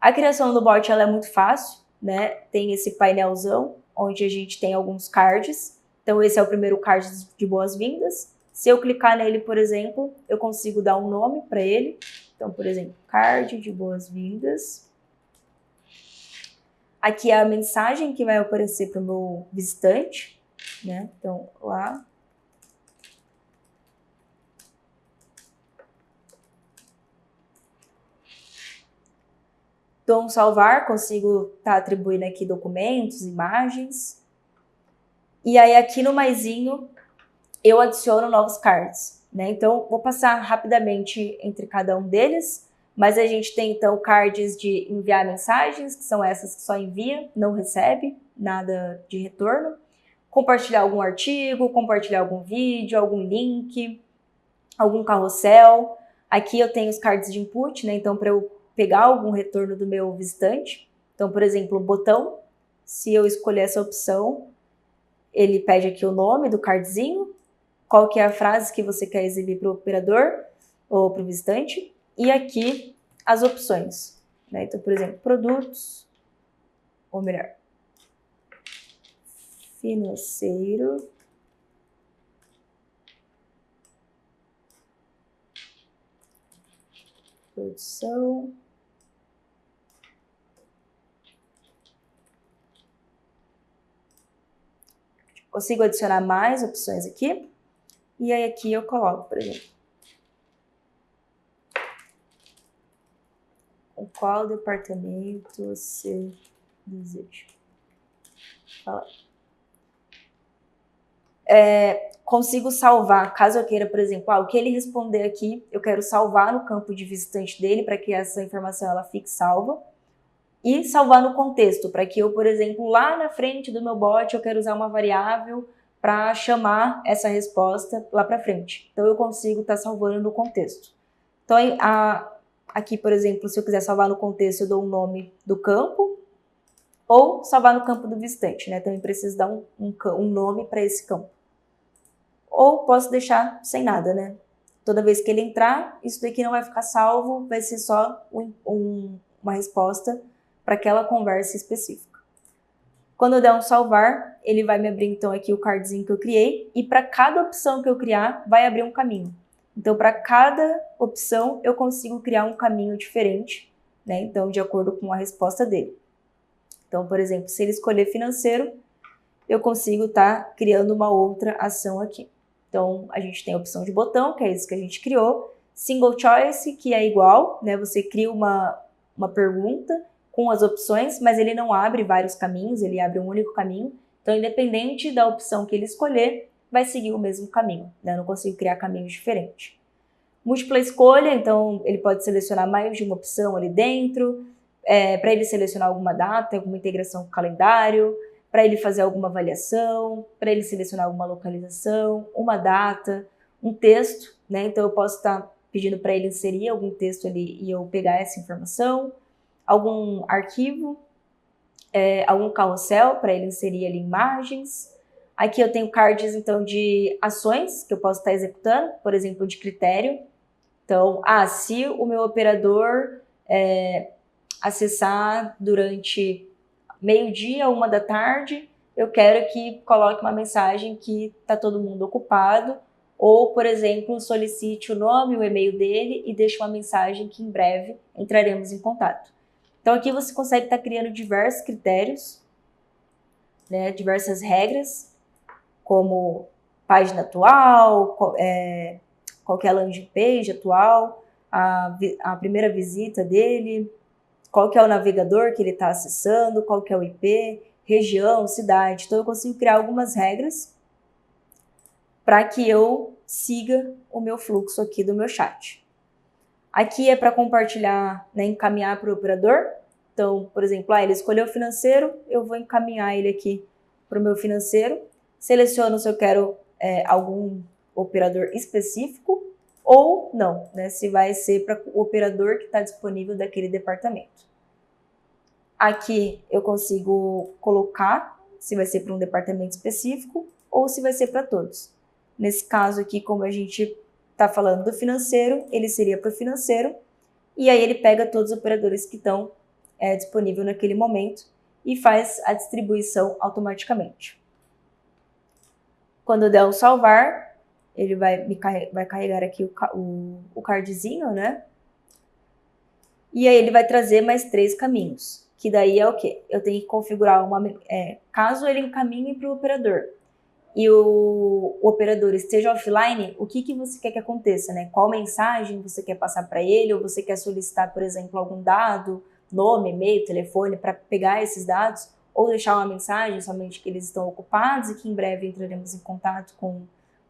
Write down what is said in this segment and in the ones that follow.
A criação do bot ela é muito fácil, né? Tem esse painelzão onde a gente tem alguns cards. Então esse é o primeiro card de boas-vindas. Se eu clicar nele, por exemplo, eu consigo dar um nome para ele. Então, por exemplo, card de boas-vindas. Aqui é a mensagem que vai aparecer para o meu visitante, né? Então, lá. Então, salvar, consigo estar atribuindo aqui documentos, imagens. E aí, aqui no maisinho, eu adiciono novos cards, né? Então, vou passar rapidamente entre cada um deles, mas a gente tem, então, cards de enviar mensagens, que são essas que só envia, não recebe nada de retorno. Compartilhar algum artigo, compartilhar algum vídeo, algum link, algum carrossel. Aqui eu tenho os cards de input, né? Então, para eu pegar algum retorno do meu visitante. Então, por exemplo, o botão. Se eu escolher essa opção, ele pede aqui o nome do cardzinho, qual que é a frase que você quer exibir para o operador ou para o visitante. E aqui as opções, né? Então, por exemplo, produtos, ou melhor, financeiro, produção, consigo adicionar mais opções aqui, e aí aqui eu coloco, por exemplo, com qual departamento você deseja falar. Consigo salvar, caso eu queira, por exemplo, o que ele responder aqui, eu quero salvar no campo de visitante dele, para que essa informação ela fique salva. E salvar no contexto, para que eu, por exemplo, lá na frente do meu bot, eu quero usar uma variável para chamar essa resposta lá para frente. Então, eu consigo estar salvando no contexto. Então, aqui, por exemplo, se eu quiser salvar no contexto, eu dou um nome do campo, ou salvar no campo do visitante, né? Então, eu preciso dar um nome para esse campo. Ou posso deixar sem nada, né? Toda vez que ele entrar, isso daqui não vai ficar salvo, vai ser só uma resposta para aquela conversa específica. Quando eu der um salvar, ele vai me abrir então aqui o cardzinho que eu criei, e para cada opção que eu criar, vai abrir um caminho. Então, para cada opção, eu consigo criar um caminho diferente, né? Então, de acordo com a resposta dele. Então, por exemplo, se ele escolher financeiro, eu consigo estar criando uma outra ação aqui. Então, a gente tem a opção de botão, que é isso que a gente criou. Single choice, que é igual, né? Você cria uma pergunta com as opções, mas ele não abre vários caminhos, ele abre um único caminho. Então, independente da opção que ele escolher, vai seguir o mesmo caminho, né? Eu não consigo criar caminhos diferentes. Múltipla escolha, então ele pode selecionar mais de uma opção ali dentro, para ele selecionar alguma data, alguma integração com o calendário, para ele fazer alguma avaliação, para ele selecionar alguma localização, uma data, um texto, né? Então eu posso estar pedindo para ele inserir algum texto ali e eu pegar essa informação, algum arquivo, algum carrossel para ele inserir ali imagens. Aqui eu tenho cards então de ações que eu posso estar executando, por exemplo, de critério. Então, se o meu operador acessar durante meio-dia, 13h, eu quero que coloque uma mensagem que está todo mundo ocupado, ou, por exemplo, solicite o nome, o e-mail dele e deixe uma mensagem que em breve entraremos em contato. Então, aqui você consegue estar criando diversos critérios, né, diversas regras, como página atual, qual que é a landing page atual, a primeira visita dele, qual que é o navegador que ele está acessando, qual que é o IP, região, cidade. Então, eu consigo criar algumas regras para que eu siga o meu fluxo aqui do meu chat. Aqui é para compartilhar, né, encaminhar para o operador. Então, por exemplo, ele escolheu o financeiro, eu vou encaminhar ele aqui para o meu financeiro. Seleciono se eu quero algum operador específico ou não, né, se vai ser para o operador que está disponível daquele departamento. Aqui eu consigo colocar se vai ser para um departamento específico ou se vai ser para todos. Nesse caso aqui, como a gente está falando do financeiro, ele seria para o financeiro, e aí ele pega todos os operadores que estão disponível naquele momento e faz a distribuição automaticamente. Quando eu der o salvar, ele vai carregar aqui o cardzinho, né? E aí ele vai trazer mais 3 caminhos, que daí é o quê? Eu tenho que configurar caso ele encaminhe para o operador e o operador esteja offline, o que você quer que aconteça, né? Qual mensagem você quer passar para ele, ou você quer solicitar, por exemplo, algum dado, nome, e-mail, telefone, para pegar esses dados, ou deixar uma mensagem somente que eles estão ocupados e que em breve entraremos em contato com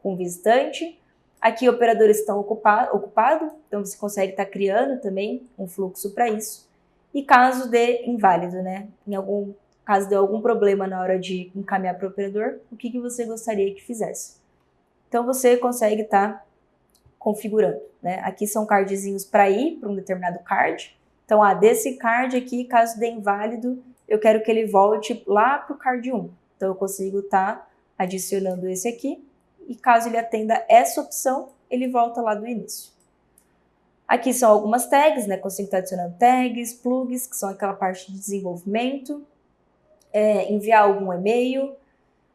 o visitante. Aqui operadores estão ocupados, então você consegue estar criando também um fluxo para isso. E caso de inválido, né? Caso de algum problema na hora de encaminhar para o operador, o que você gostaria que fizesse. Então você consegue estar configurando, né? Aqui são cardzinhos para ir para um determinado card. Então, desse card aqui, caso de inválido, eu quero que ele volte lá para o card 1. Então eu consigo estar adicionando esse aqui. E caso ele atenda essa opção, ele volta lá do início. Aqui são algumas tags, né? Consigo estar adicionando tags, plugs, que são aquela parte de desenvolvimento. Enviar algum e-mail.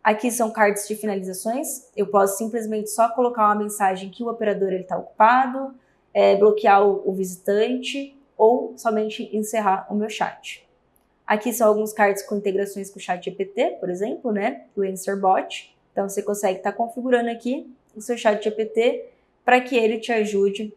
Aqui são cards de finalizações. Eu posso simplesmente só colocar uma mensagem que o operador está ocupado, bloquear o visitante ou somente encerrar o meu chat. Aqui são alguns cards com integrações com o ChatGPT, por exemplo, né? O AnswerBot. Então, você consegue estar configurando aqui o seu ChatGPT para que ele te ajude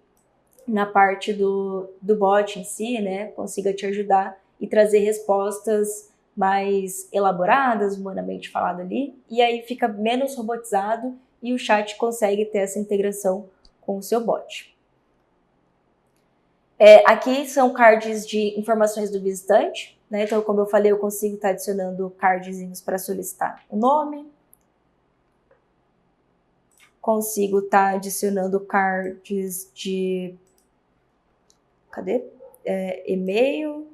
na parte do bot em si, né? Consiga te ajudar e trazer respostas mais elaboradas, humanamente falado ali. E aí fica menos robotizado e o chat consegue ter essa integração com o seu bot. Aqui são cards de informações do visitante, né? Então, como eu falei, eu consigo estar adicionando cardzinhos para solicitar o nome. Consigo estar adicionando cards de e-mail.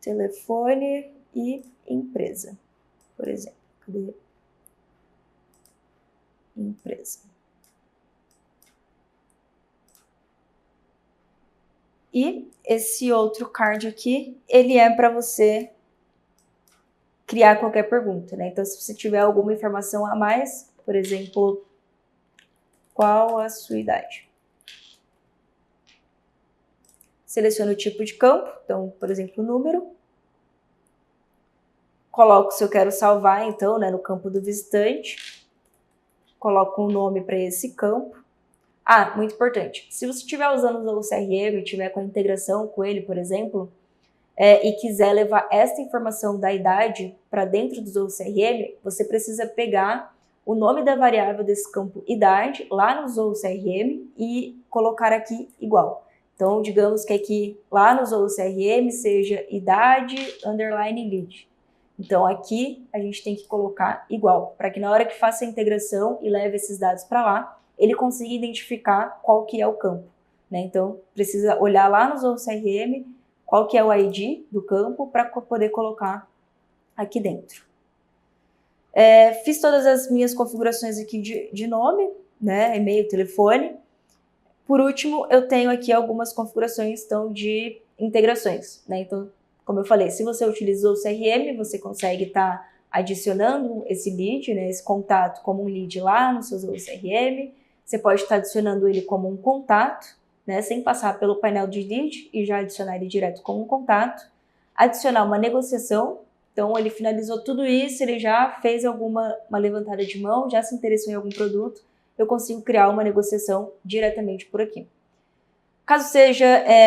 Telefone e empresa, por exemplo. Empresa. E esse outro card aqui, ele é para você criar qualquer pergunta, né? Então, se você tiver alguma informação a mais, por exemplo, qual a sua idade? Seleciono o tipo de campo, então, por exemplo, número. Coloco se eu quero salvar, então, né, no campo do visitante. Coloco um nome para esse campo. Muito importante. Se você estiver usando o CRM, estiver com a integração com ele, por exemplo, e quiser levar esta informação da idade para dentro do ZooCRM, você precisa pegar o nome da variável desse campo idade lá no ZooCRM e colocar aqui igual. Então, digamos que aqui lá no ZooCRM seja idade _ lead. Então, aqui a gente tem que colocar igual, para que na hora que faça a integração e leve esses dados para lá, ele consiga identificar qual que é o campo, né? Então, precisa olhar lá no ZooCRM qual que é o ID do campo para poder colocar aqui dentro. Fiz todas as minhas configurações aqui de nome, né? E-mail, telefone. Por último, eu tenho aqui algumas configurações então, de integrações, né? Então, como eu falei, se você utilizou o CRM, você consegue estar adicionando esse lead, né? Esse contato como um lead lá no seu CRM. Você pode estar adicionando ele como um contato, né, sem passar pelo painel de lead e já adicionar ele direto como um contato. Adicionar uma negociação. Então, ele finalizou tudo isso, ele já fez uma levantada de mão, já se interessou em algum produto, eu consigo criar uma negociação diretamente por aqui. Caso seja,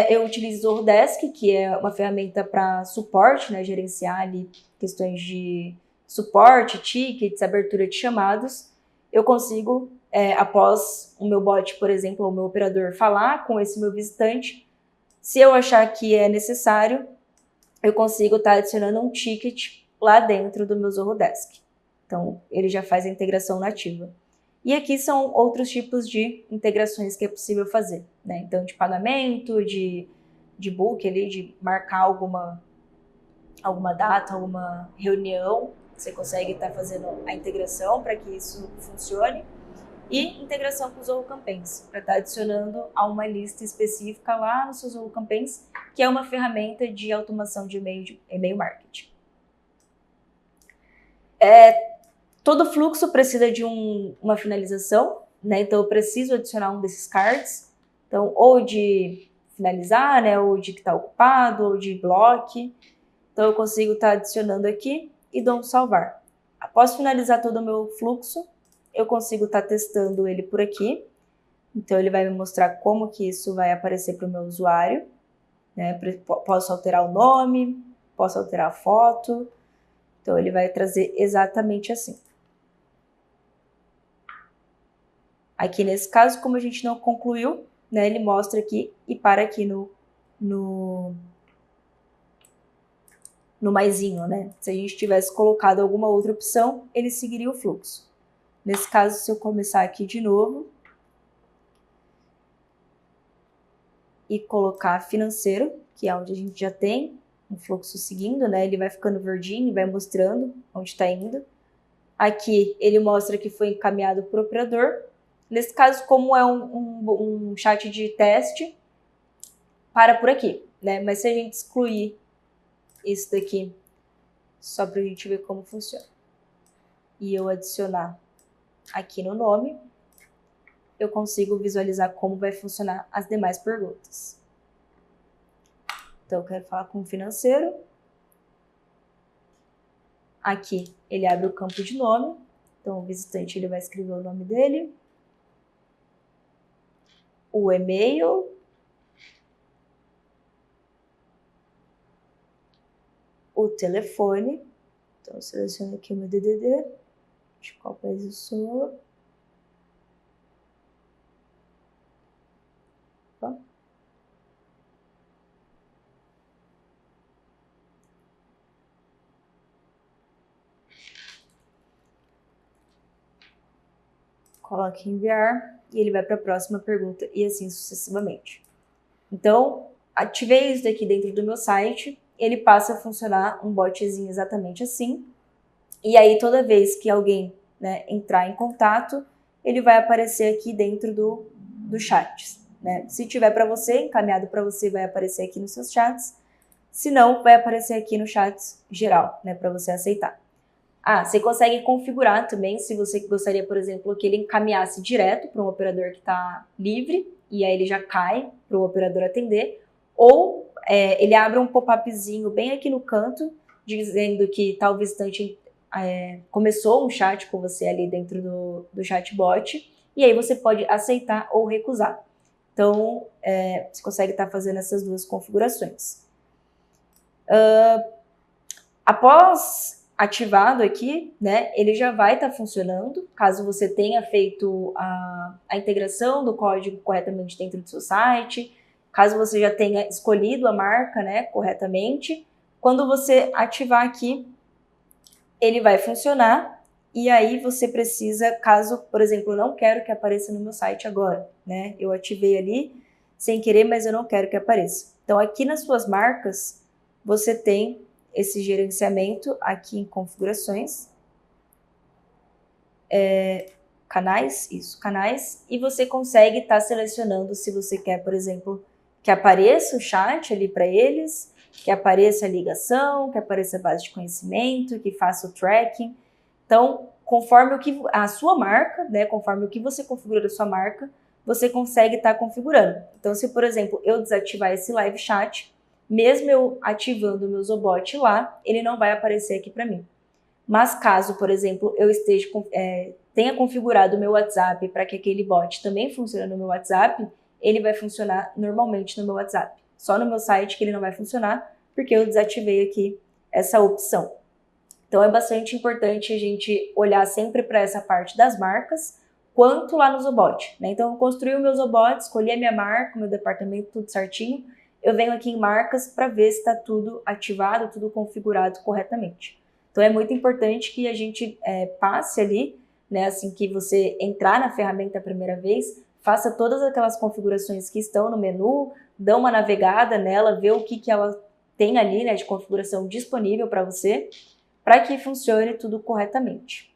eu utilizo o Zordesk, que é uma ferramenta para suporte, né, gerenciar ali questões de suporte, tickets, abertura de chamados. Eu consigo, após o meu bot, por exemplo, ou o meu operador falar com esse meu visitante, se eu achar que é necessário, eu consigo estar adicionando um ticket lá dentro do meu Zordesk. Então, ele já faz a integração nativa. E aqui são outros tipos de integrações que é possível fazer, né? Então, de pagamento, de book ali, de marcar alguma data, alguma reunião, você consegue estar fazendo a integração para que isso funcione. E integração com o Zoho Campaigns, para estar adicionando a uma lista específica lá no seu Zoho Campaigns, que é uma ferramenta de automação de e-mail marketing. Todo fluxo precisa de uma finalização, né? Então eu preciso adicionar um desses cards, então ou de finalizar, né? Ou de que está ocupado, ou de bloque. Então eu consigo estar adicionando aqui e dou um salvar. Após finalizar todo o meu fluxo, eu consigo estar testando ele por aqui. Então ele vai me mostrar como que isso vai aparecer para o meu usuário, né? Posso alterar o nome, posso alterar a foto. Então ele vai trazer exatamente assim. Aqui nesse caso, como a gente não concluiu, né, ele mostra aqui e para aqui no maisinho, né? Se a gente tivesse colocado alguma outra opção, ele seguiria o fluxo. Nesse caso, se eu começar aqui de novo e colocar financeiro, que é onde a gente já tem um fluxo seguindo, né? Ele vai ficando verdinho e vai mostrando onde está indo. Aqui ele mostra que foi encaminhado para o operador. Nesse caso, como é um chat de teste, para por aqui, né? Mas se a gente excluir isso daqui, só para a gente ver como funciona, e eu adicionar aqui no nome, eu consigo visualizar como vai funcionar as demais perguntas. Então, eu quero falar com o financeiro. Aqui, ele abre o campo de nome. Então, o visitante ele vai escrever o nome dele, o e-mail, o telefone. Então, eu seleciono aqui o meu DDD, de qual país eu sou. Opa. Coloque em enviar e ele vai para a próxima pergunta e assim sucessivamente. Então, ativei isso daqui dentro do meu site, ele passa a funcionar um botzinho exatamente assim. E aí, toda vez que alguém, né, entrar em contato, ele vai aparecer aqui dentro do chat, né? Se tiver para você, encaminhado para você, vai aparecer aqui nos seus chats. Se não, vai aparecer aqui no chat geral, né, para você aceitar. Você consegue configurar também, se você gostaria, por exemplo, que ele encaminhasse direto para um operador que está livre, e aí ele já cai para o operador atender, ou ele abre um pop-upzinho bem aqui no canto, dizendo que tal visitante começou um chat com você ali dentro do chatbot, e aí você pode aceitar ou recusar. Então, você consegue estar fazendo essas duas configurações. Após ativado aqui, né, ele já vai estar funcionando, caso você tenha feito a integração do código corretamente dentro do seu site, caso você já tenha escolhido a marca, né, corretamente. Quando você ativar aqui, ele vai funcionar, e aí você precisa, caso, por exemplo, eu não quero que apareça no meu site agora, né, eu ativei ali sem querer, mas eu não quero que apareça. Então, aqui nas suas marcas, você tem esse gerenciamento aqui em configurações, canais, e você consegue estar selecionando se você quer, por exemplo, que apareça o chat ali para eles, que apareça a ligação, que apareça a base de conhecimento, que faça o tracking. Então, conforme a sua marca, né, conforme o que você configura da sua marca, você consegue estar configurando. Então, se, por exemplo, eu desativar esse live chat, mesmo eu ativando o meu Zobot lá, ele não vai aparecer aqui para mim. Mas caso, por exemplo, eu tenha configurado o meu WhatsApp para que aquele bot também funcione no meu WhatsApp, ele vai funcionar normalmente no meu WhatsApp. Só no meu site que ele não vai funcionar, porque eu desativei aqui essa opção. Então, é bastante importante a gente olhar sempre para essa parte das marcas, quanto lá no Zobot, né? Então, eu construí o meu Zobot, escolhi a minha marca, o meu departamento, tudo certinho. Eu venho aqui em marcas para ver se está tudo ativado, tudo configurado corretamente. Então, é muito importante que a gente passe ali, né, assim que você entrar na ferramenta a primeira vez, faça todas aquelas configurações que estão no menu, dá uma navegada nela, vê o que ela tem ali, né, de configuração disponível para você, para que funcione tudo corretamente.